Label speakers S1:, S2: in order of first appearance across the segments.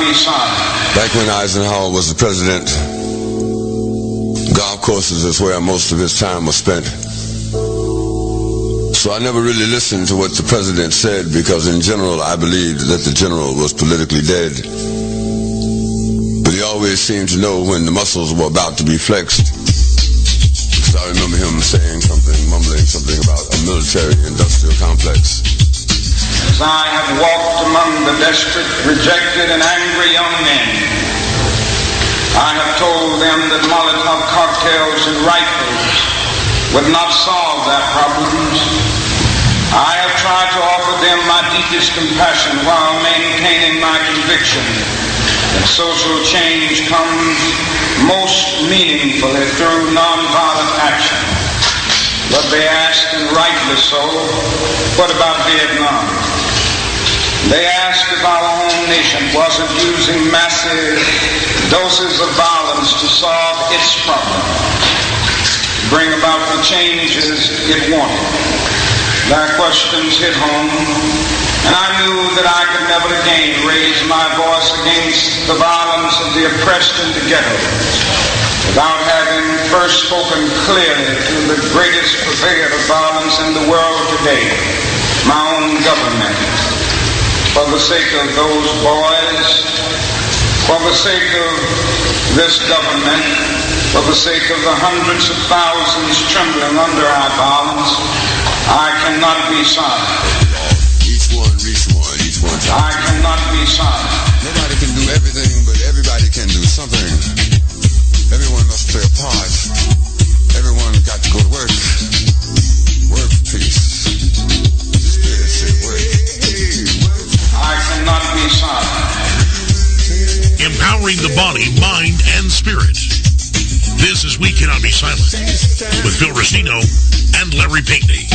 S1: be silent.
S2: Back when Eisenhower was the president, golf courses is where most of his time was spent. So I never really listened to what the president said, because in general I believed that the general was politically dead. But he always seemed to know when the muscles were about to be flexed. Because I remember him saying something, mumbling something about a military-industrial complex.
S1: As I have walked among the desperate, rejected, and angry young men, I have told them that Molotov cocktails and rifles would not solve their problems. I have tried to offer them my deepest compassion while maintaining my conviction that social change comes most meaningfully through nonviolent action. But they asked, and rightly so, what about Vietnam? They asked if our own nation wasn't using massive doses of violence to solve its problem, bring about the changes it wanted. Their questions hit home, and I knew that I could never again raise my voice against the violence of the oppressed in the ghettos without having first spoken clearly to the greatest purveyor of violence in the world today, my own government. For the sake of those boys, for the sake of this government, for the sake of the hundreds of thousands trembling under our violence, I cannot be silent.
S2: Each one.
S1: I cannot be silent.
S2: Nobody can do everything, but everybody can do something. Everyone must play a part. Everyone got to go to work. Work for peace. The Spirit said work.
S1: I cannot be silent.
S3: Empowering the body, mind, and spirit. This is We Cannot Be Silent with Phil Restino and Larry Pinkney.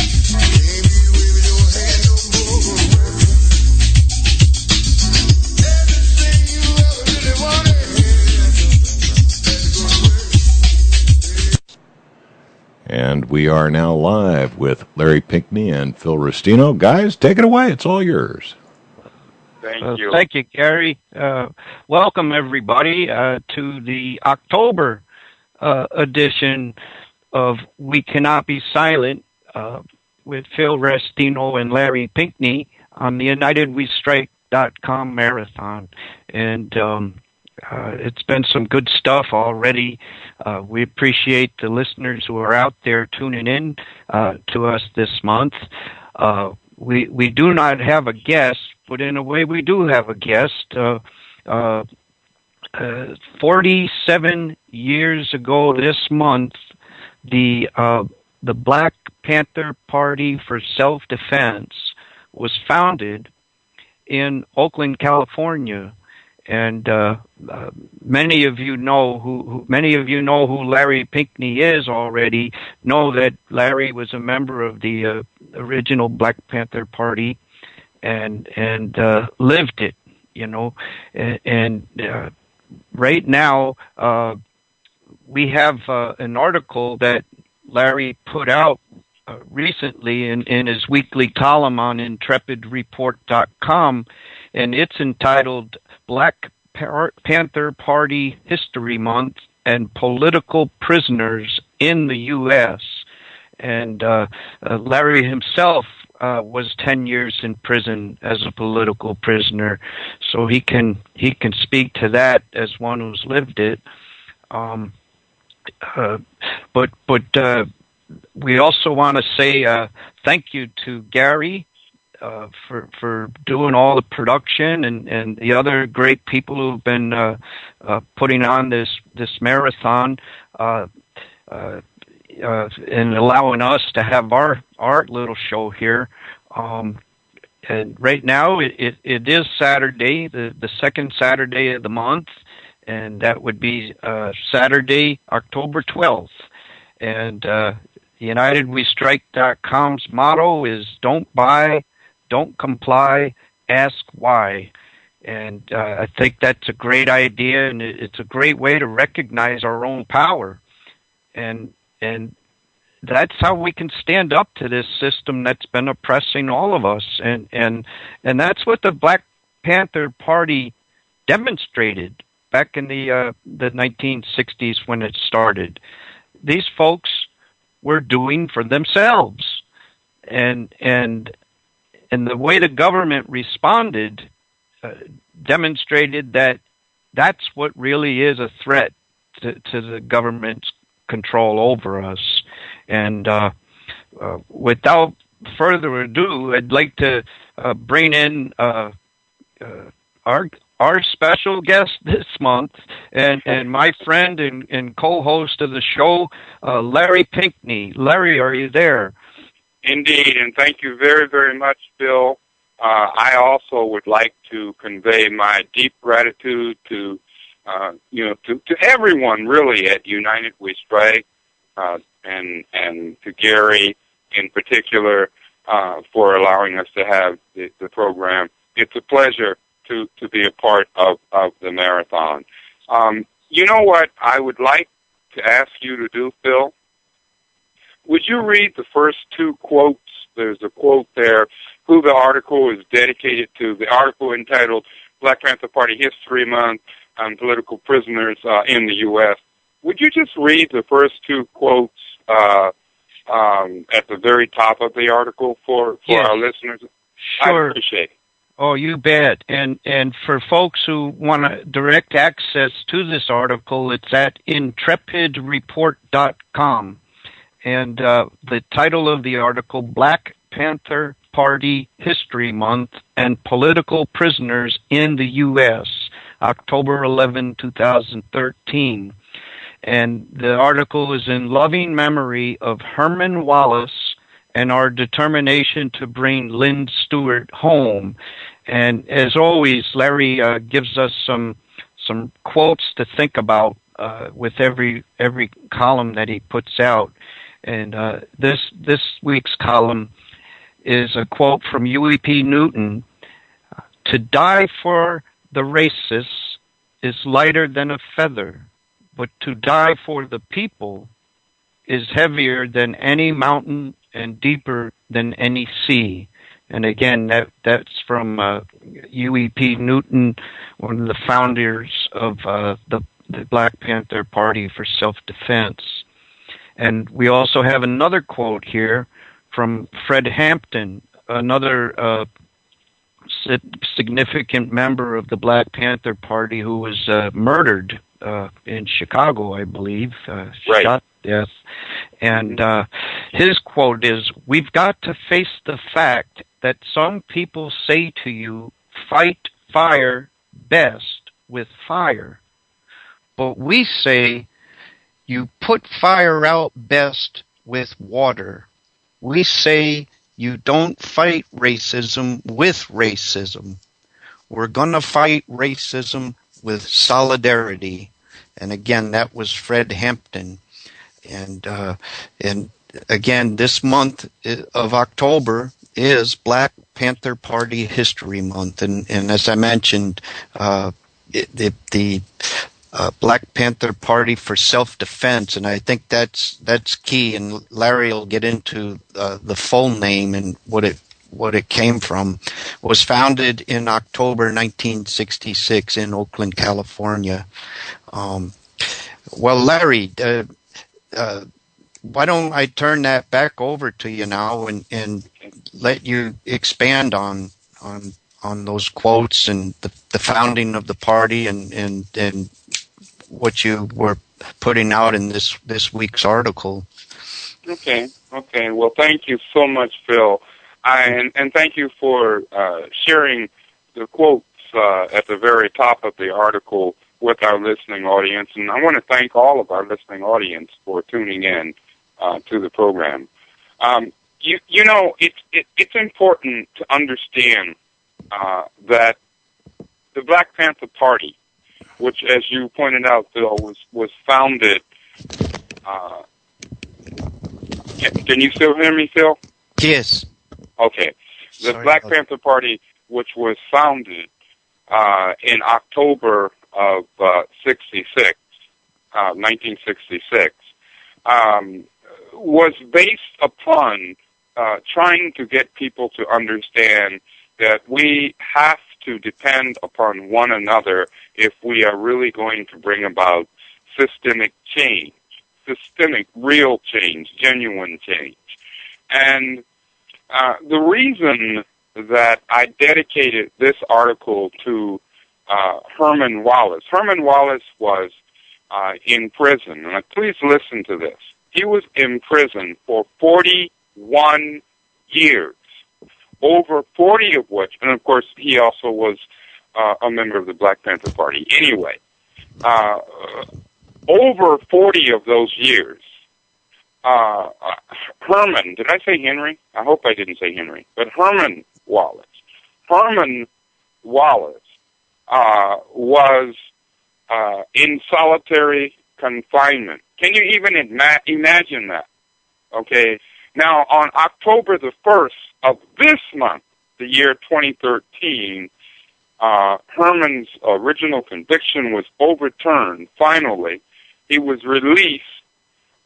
S4: And we are now live with Larry Pinkney and Phil Restino. Guys, take it away. It's all yours.
S5: Thank you.
S6: Thank you, Gary. Welcome, everybody, to the October edition of We Cannot Be Silent with Phil Restino and Larry Pinkney on the UnitedWeStrike.com marathon. And it's been some good stuff already. We appreciate the listeners who are out there tuning in to us this month. We do not have a guest, but in a way we do have a guest. 47 years ago this month, the Black Panther Party for Self-Defense was founded in Oakland, California. And many of you know who Larry Pinkney is already. Know that Larry was a member of the original Black Panther Party, and lived it, you know. And right now we have an article that Larry put out recently in his weekly column on IntrepidReport.com, and it's entitled Black Panther Party History Month and Political Prisoners in the U.S. And Larry himself was 10 years in prison as a political prisoner, so he can speak to that as one who's lived it. But we also want to say thank you to Gary for doing all the production and the other great people who've been putting on this marathon and allowing us to have our little show here. And right now it is Saturday, the second Saturday of the month, and that would be Saturday, October 12th. And UnitedWeStrike.com's motto is don't buy, don't comply, ask why. And I think that's a great idea, and it's a great way to recognize our own power. And that's how we can stand up to this system that's been oppressing all of us. And that's what the Black Panther Party demonstrated back in the 1960s when it started. These folks were doing for themselves, and the way the government responded demonstrated that that's what really is a threat to the government's control over us. And without further ado, I'd like to bring in our special guest this month, and my friend and co-host of the show, Larry Pinkney. Larry, are you there?
S5: Indeed, and thank you very, very much, Bill. I also would like to convey my deep gratitude to everyone really at United We Strike, and to Gary in particular for allowing us to have the program. It's a pleasure to be a part of the marathon. You know what I would like to ask you to do, Phil? Would you read the first two quotes? There's a quote there, who the article is dedicated to, the article entitled Black Panther Party History Month and Political Prisoners in the U.S. Would you just read the first two quotes at the very top of the article for our listeners?
S6: Sure.
S5: I appreciate it.
S6: Oh, you bet. And for folks who want direct access to this article, it's at intrepidreport.com. And the title of the article, Black Panther Party History Month and Political Prisoners in the U.S., October 11, 2013. And the article is in loving memory of Herman Wallace and our determination to bring Lynn Stewart home. And as always, Larry gives us some quotes to think about with every column that he puts out. And this week's column is a quote from U.E.P. Newton: "To die for the racists is lighter than a feather, but to die for the people is heavier than any mountain and deeper than any sea." And again, that's from U.E.P. Newton, one of the founders of the Black Panther Party for Self-Defense. And we also have another quote here from Fred Hampton, another significant member of the Black Panther Party who was murdered in Chicago, I believe, shot to death. And his quote is, "We've got to face the fact that some people say to you, fight fire best with fire. But we say, you put fire out best with water. We say you don't fight racism with racism. We're going to fight racism with solidarity." And again, that was Fred Hampton. And again, this month of October is Black Panther Party History Month. And as I mentioned, the Black Panther Party for Self-Defense, and I think that's key. And Larry will get into the full name and what it came from. Was founded in October 1966 in Oakland, California. Well, Larry, why don't I turn that back over to you now and let you expand on those quotes and the founding of the party and what you were putting out in this week's article.
S5: Okay. Well, thank you so much, Phil. And thank you for sharing the quotes at the very top of the article with our listening audience. And I want to thank all of our listening audience for tuning in to the program. You know, it's important to understand that the Black Panther Party, which, as you pointed out, Phil, was founded. Can you still hear me, Phil?
S6: Yes.
S5: Okay. The Black Panther Party, which was founded in October of 1966, was based upon trying to get people to understand that we have to depend upon one another if we are really going to bring about systemic change, systemic, real change, genuine change. And the reason that I dedicated this article to Herman Wallace. Herman Wallace was in prison. And please listen to this. He was in prison for 41 years, over 40 of which, and of course he also was a member of the Black Panther Party. Anyway, over 40 of those years, Herman, did I say Henry? I hope I didn't say Henry, but Herman Wallace. Herman Wallace was in solitary confinement. Can you even imagine that? Okay. Now, on October the 1st of this month, the year 2013, Herman's original conviction was overturned. Finally, he was released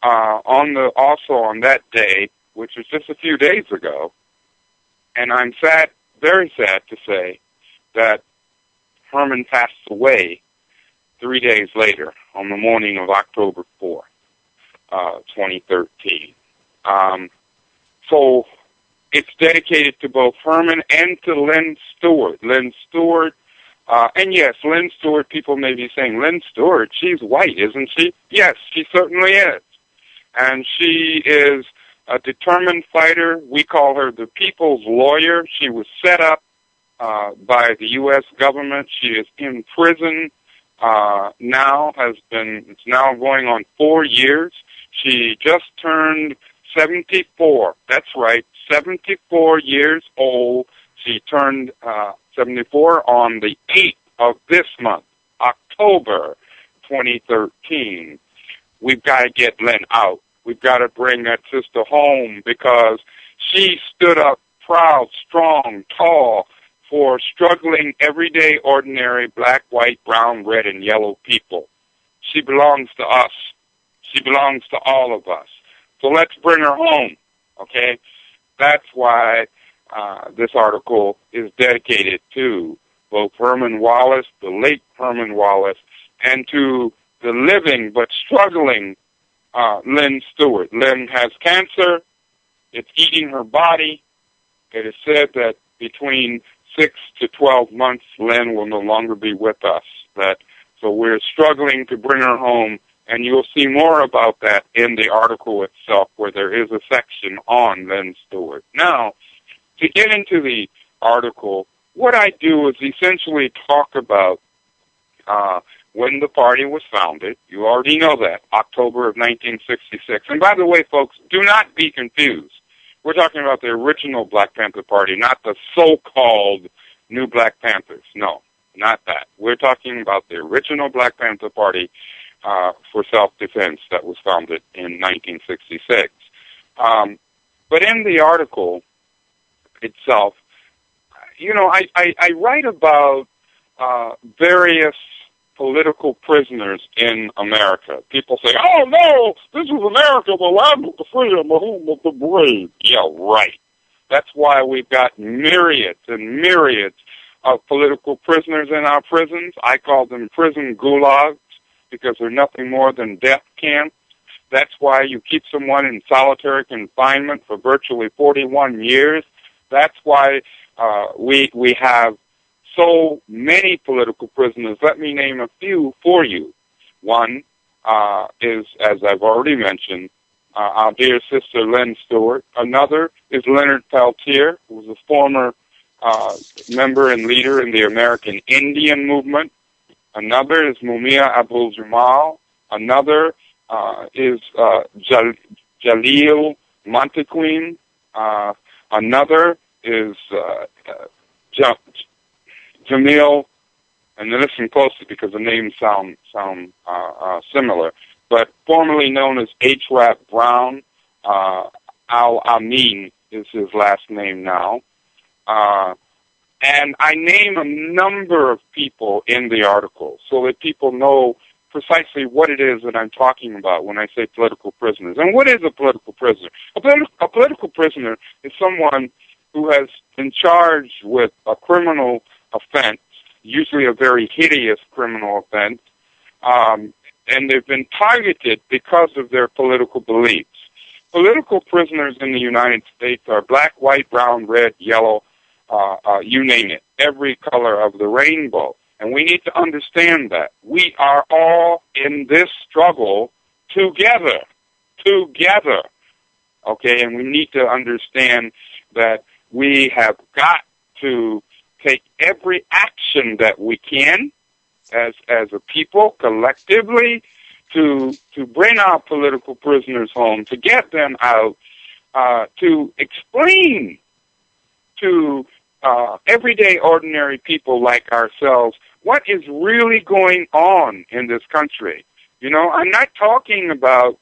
S5: also on that day, which was just a few days ago. And I'm sad, very sad to say that Herman passed away 3 days later, on the morning of October 4th, 2013. So it's dedicated to both Herman and to Lynn Stewart. Lynn Stewart, and yes, Lynn Stewart, people may be saying, Lynn Stewart, she's white, isn't she? Yes, she certainly is. And she is a determined fighter. We call her the people's lawyer. She was set up by the U.S. government. She is in prison now, it's now going on 4 years. She just turned 74. That's right, 74 years old. She turned 74 on the 8th of this month, October 2013. We've got to get Lynn out. We've got to bring that sister home because she stood up proud, strong, tall, for struggling, everyday, ordinary, black, white, brown, red, and yellow people. She belongs to us. She belongs to all of us. So let's bring her home, okay? That's why this article is dedicated to both Herman Wallace, the late Herman Wallace, and to the living but struggling Lynn Stewart. Lynn has cancer. It's eating her body. It is said that between 6 to 12 months, Lynn will no longer be with us. So we're struggling to bring her home, and you'll see more about that in the article itself, where there is a section on Lynn Stewart. Now, to get into the article, what I do is essentially talk about when the party was founded. You already know that, October of 1966. And by the way, folks, do not be confused. We're talking about the original Black Panther Party, not the so-called New Black Panthers. No, not that. We're talking about the original Black Panther Party for self-defense that was founded in 1966. But in the article itself, you know, I write about various political prisoners in America. People say, oh, no, this is America, the land of the free and the home of the brave. Yeah, right. That's why we've got myriads and myriads of political prisoners in our prisons. I call them prison gulags because they're nothing more than death camps. That's why you keep someone in solitary confinement for virtually 41 years. That's why we have so many political prisoners. Let me name a few for you. One is, as I've already mentioned, our dear sister Lynn Stewart. Another is Leonard Peltier, who was a former member and leader in the American Indian movement. Another is Mumia Abu-Jamal. Another is Jalil Montequin. Another is Jamil, and listen closely because the names sound similar, but formerly known as H. Rap Brown. Al-Amin is his last name now. And I name a number of people in the article so that people know precisely what it is that I'm talking about when I say political prisoners. And what is a political prisoner? A political prisoner is someone who has been charged with a criminal offense, usually a very hideous criminal offense, and they've been targeted because of their political beliefs. Political prisoners in the United States are black, white, brown, red, yellow, you name it, every color of the rainbow. And we need to understand that. We are all in this struggle together. Okay, and we need to understand that we have got to take every action that we can as a people collectively to bring our political prisoners home, to get them out, to explain to everyday ordinary people like ourselves what is really going on in this country. You know, I'm not talking about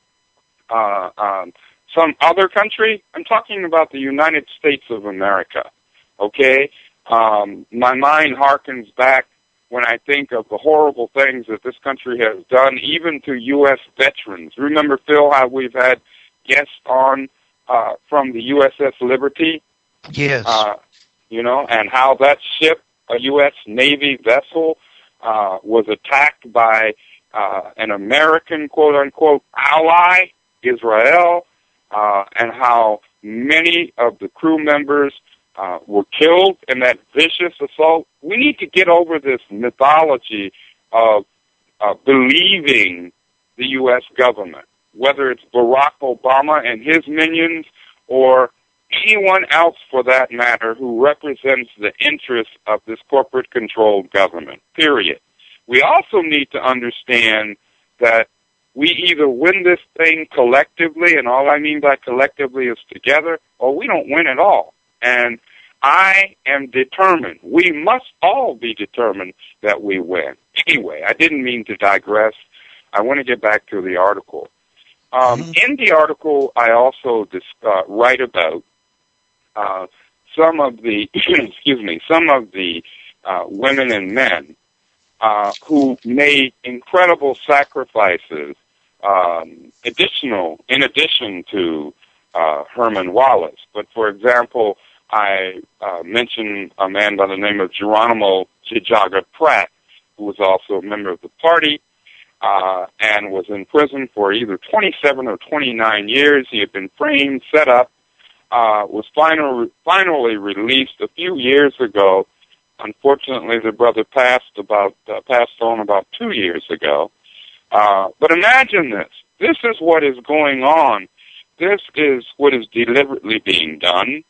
S5: some other country. I'm talking about the United States of America, okay? My mind harkens back when I think of the horrible things that this country has done, even to U.S. veterans. Remember, Phil, how we've had guests on from the USS Liberty?
S6: Yes.
S5: You know, and how that ship, a U.S. Navy vessel, was attacked by an American, quote-unquote, ally, Israel, and how many of the crew members were killed in that vicious assault. We need to get over this mythology of believing the U.S. government, whether it's Barack Obama and his minions or anyone else for that matter who represents the interests of this corporate-controlled government, period. We also need to understand that we either win this thing collectively, and all I mean by collectively is together, or we don't win at all. And I am determined. We must all be determined that we win. Anyway, I didn't mean to digress. I want to get back to the article. In the article, I also write about some of the women and men who made incredible sacrifices. In addition to Herman Wallace, but for example, I mentioned a man by the name of Geronimo Jijaga Pratt, who was also a member of the party and was in prison for either 27 or 29 years. He had been framed, set up, was finally released a few years ago. Unfortunately, the brother passed on about 2 years ago. But imagine this. This is what is going on. This is what is deliberately being done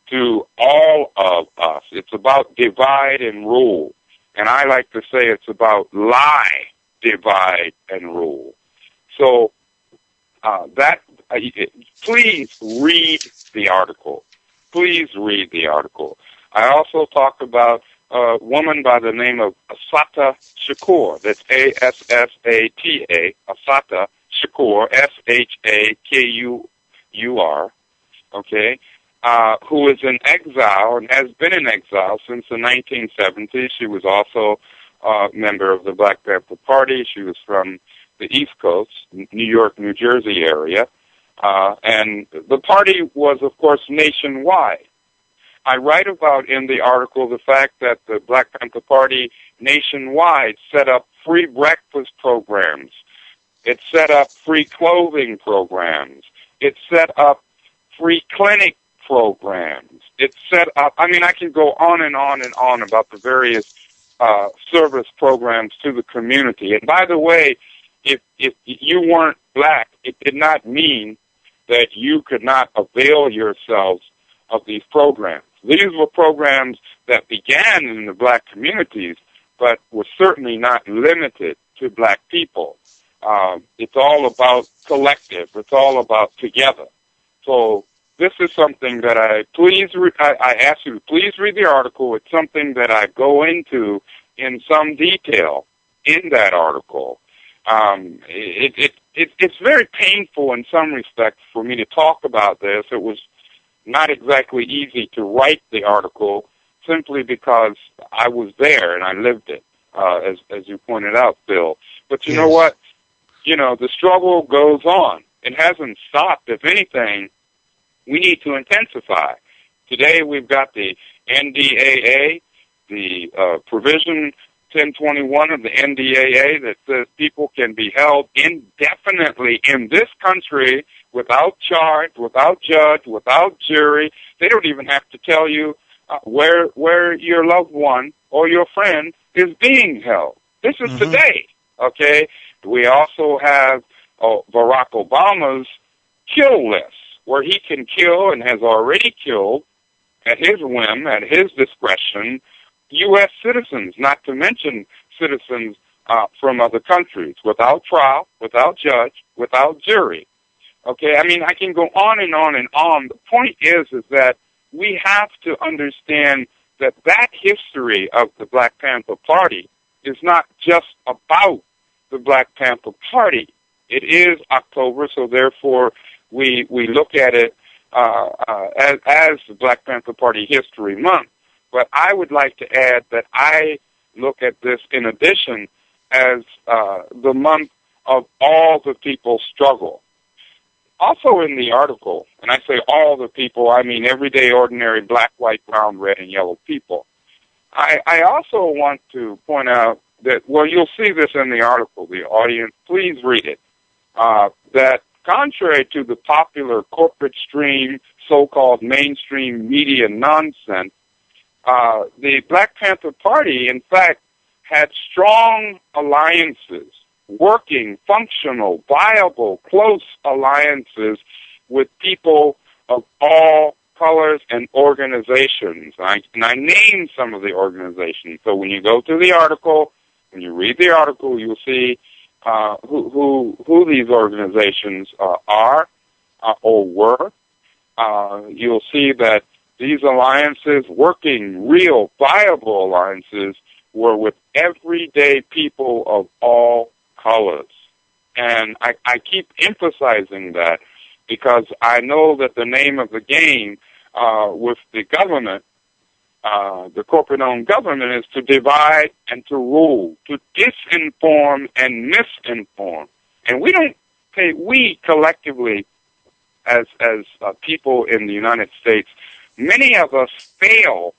S5: to all of us. It's about divide and rule. And I like to say it's about lie, divide, and rule. So please read the article. Please read the article. I also talk about a woman by the name of Assata Shakur. That's A-S-S-A-T-A, Assata Shakur, S-H-A-K-U-R, okay, who is in exile and has been in exile since the 1970s. She was also a member of the Black Panther Party. She was from the East Coast, New York, New Jersey area, and the party was, of course, nationwide. I write about in the article the fact that the Black Panther Party nationwide set up free breakfast programs. It set up free clothing programs. It set up free clinic programs. It set up, I mean, I can go on and on and on about the various service programs to the community. And by the way, if you weren't black, it did not mean that you could not avail yourselves of these programs. These were programs that began in the black communities, but were certainly not limited to black people. It's all about collective. It's all about together. So this is something that I ask you to please read the article. It's something that I go into in some detail in that article. It's very painful in some respects for me to talk about this. It was not exactly easy to write the article simply because I was there and I lived it, as you pointed out, Phil. But you know what? You know, the struggle goes on. It hasn't stopped. If anything, we need to intensify. Today we've got the NDAA, provision 1021 of the NDAA that says people can be held indefinitely in this country without charge, without judge, without jury. They don't even have to tell you where your loved one or your friend is being held. This is today, okay? We also have Barack Obama's kill list, where he can kill and has already killed at his whim, at his discretion, U.S. citizens, not to mention citizens from other countries, without trial, without judge, without jury. Okay, I mean, I can go on and on and on. The point is that we have to understand that history of the Black Panther Party is not just about the Black Panther Party. It is October, so therefore we look at it as the Black Panther Party History Month. But I would like to add that I look at this in addition as the month of all the people's struggle. Also in the article, and I say all the people, I mean everyday ordinary black, white, brown, red, and yellow people. I also want to point out that, well, you'll see this in the article, the audience, please read it, that contrary to the popular corporate stream, so-called mainstream media nonsense, the Black Panther Party, in fact, had strong alliances, working, functional, viable, close alliances with people of all colors and organizations. And I named some of the organizations. So when you go to the article, when you read the article, you'll see who these organizations are or were. You'll see that these alliances, working, real, viable alliances, were with everyday people of all colors. And I keep emphasizing that because I know that the name of the game with the government, the corporate-owned government, is to divide and to rule, to disinform and misinform. And we collectively, as people in the United States, many of us fail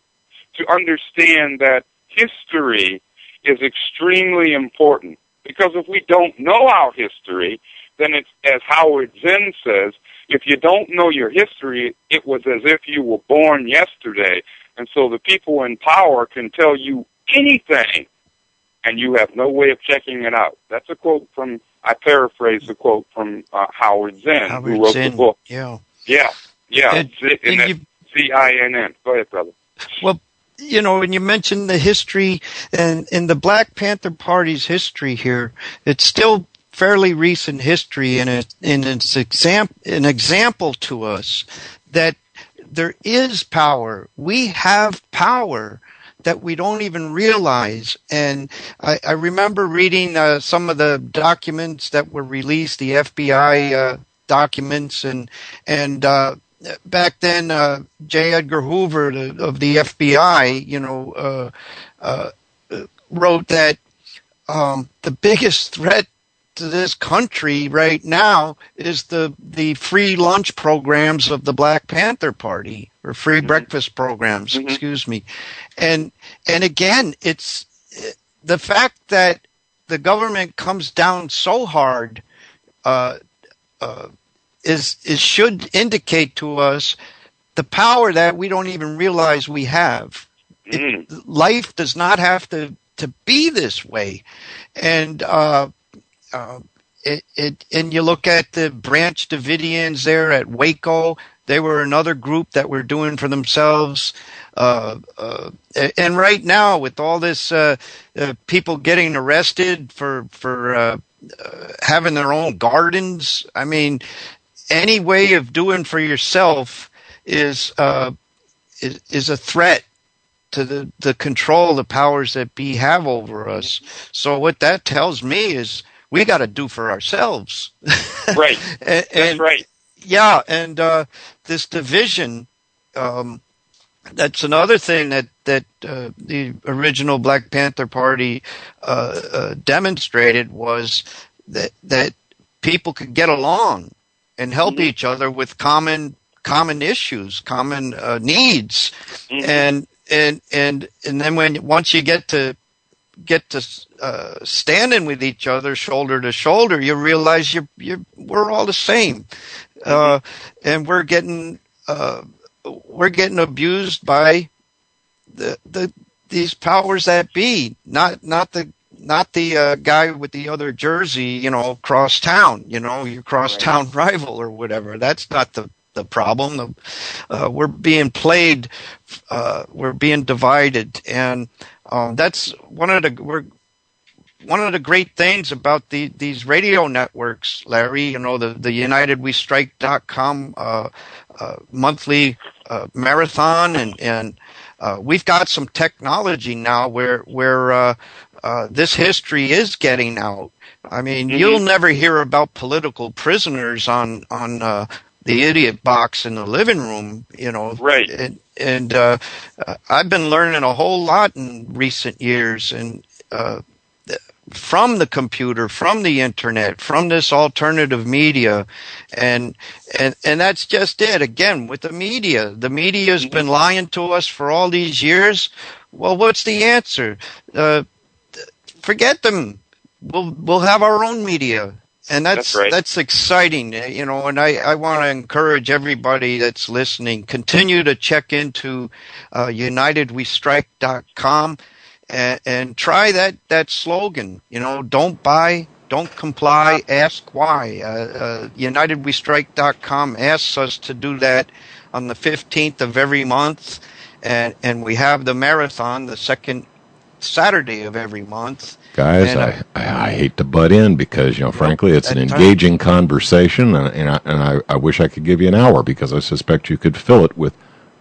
S5: to understand that history is extremely important. Because if we don't know our history, then it's, as Howard Zinn says, if you don't know your history, it was as if you were born yesterday. And so the people in power can tell you anything, and you have no way of checking it out. That's a quote from, I paraphrase the quote from Howard Zinn, who wrote the book. Yeah. Zinn. Go ahead, brother.
S6: Well, you know, when you mentioned the history and in the Black Panther Party's history here, it's still fairly recent history, and it's an example to us that there is power. We have power that we don't even realize. And I remember reading some of the documents that were released, the FBI documents, and back then, J. Edgar Hoover of the FBI, wrote that the biggest threat to this country right now is the free lunch programs of the Black Panther Party, or free breakfast programs, excuse me. And again, it's the fact that the government comes down so hard should indicate to us the power that we don't even realize we have. Life does not have to be this way. And and you look at the Branch Davidians there at Waco, they were another group that were doing for themselves. And right now, with all this people getting arrested for having their own gardens, I mean, any way of doing for yourself is a threat to the control the powers that be have over us. So what that tells me is we got to do for ourselves.
S5: Right. That's right.
S6: Yeah, and this division, that's another thing that the original Black Panther Party demonstrated, was that people could get along and help each other with common issues, common needs. And and then once you get to standing with each other shoulder to shoulder, you realize we're all the same, and we're getting abused by these powers that be, not the guy with the other jersey, across town, your crosstown rival or whatever. That's not the problem. We're being played, we're being divided, and that's one of the great things about these radio networks, Larry. The UnitedWeStrike.com monthly marathon, and we've got some technology now where this history is getting out. I mean, you'll never hear about political prisoners on the idiot box in the living room,
S5: Right.
S6: And I've been learning a whole lot in recent years, and from the computer, from the internet, from this alternative media, and that's just it. Again, with the media has been lying to us for all these years. Well, what's the answer? Forget them. We'll have our own media. And that's
S5: right.
S6: That's exciting, and I want to encourage everybody that's listening, continue to check into UnitedWeStrike.com and try that slogan, don't buy, don't comply, ask why. UnitedWeStrike.com asks us to do that on the 15th of every month, and we have the marathon the second Saturday of every month.
S4: Guys, I hate to butt in because, frankly, it's an engaging conversation, and I wish I could give you an hour because I suspect you could fill it with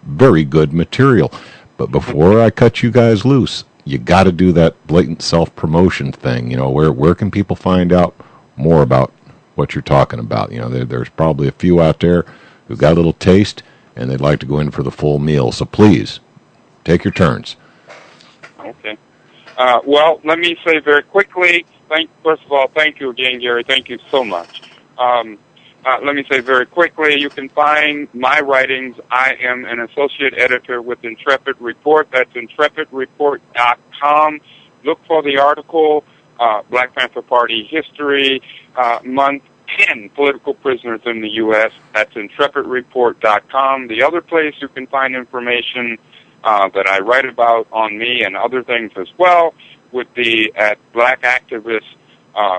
S4: very good material. But before I cut you guys loose, you got to do that blatant self-promotion thing. Where can people find out more about what you're talking about? There's probably a few out there who got a little taste, and they'd like to go in for the full meal. So please, take your turns.
S5: Okay. Well, let me say very quickly, first of all, thank you again, Gary. Thank you so much. Let me say very quickly, you can find my writings. I am an associate editor with Intrepid Report. That's intrepidreport.com. Look for the article, Black Panther Party History Month, 10 Political Prisoners in the U.S. That's intrepidreport.com. The other place you can find information that I write about on me and other things as well would be at Black Activist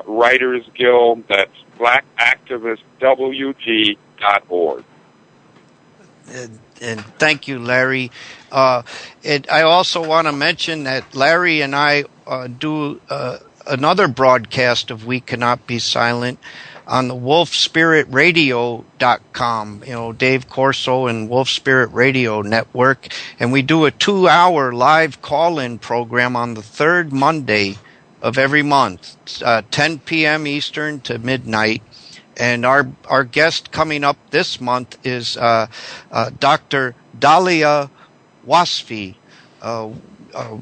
S5: Writers Guild. That's blackactivistwg.org.
S6: And thank you, Larry. And I also want to mention that Larry and I do another broadcast of We Cannot Be Silent on the wolfspiritradio.com, Dave Corso and Wolf Spirit Radio Network. And we do a 2-hour live call-in program on the third Monday of every month, 10 p.m. Eastern to midnight. And our guest coming up this month is Dr. Dalia Wasfi, a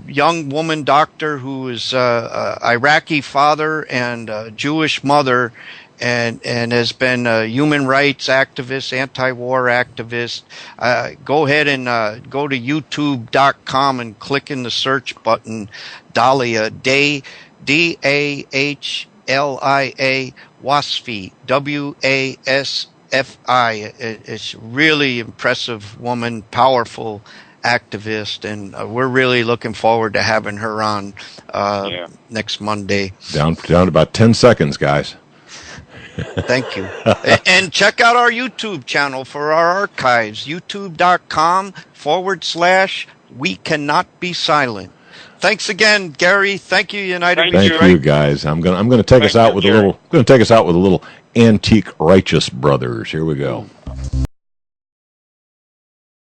S6: young woman doctor who is Iraqi father and a Jewish mother, and has been a human rights activist, anti-war activist. Go ahead and go to YouTube.com and click in the search button, Dalia, D-A-H-L-I-A, Wasfi, W-A-S-F-I. It's a really impressive woman, powerful activist, and we're really looking forward to having her on next Monday.
S4: Down to about 10 seconds, guys.
S6: Thank you. And check out our YouTube channel for our archives, youtube.com/We Cannot Be Silent. Thanks again, Gary. Thank you, United.
S4: Thank you, guys. I'm gonna take us out with a little antique Righteous Brothers. Here we go.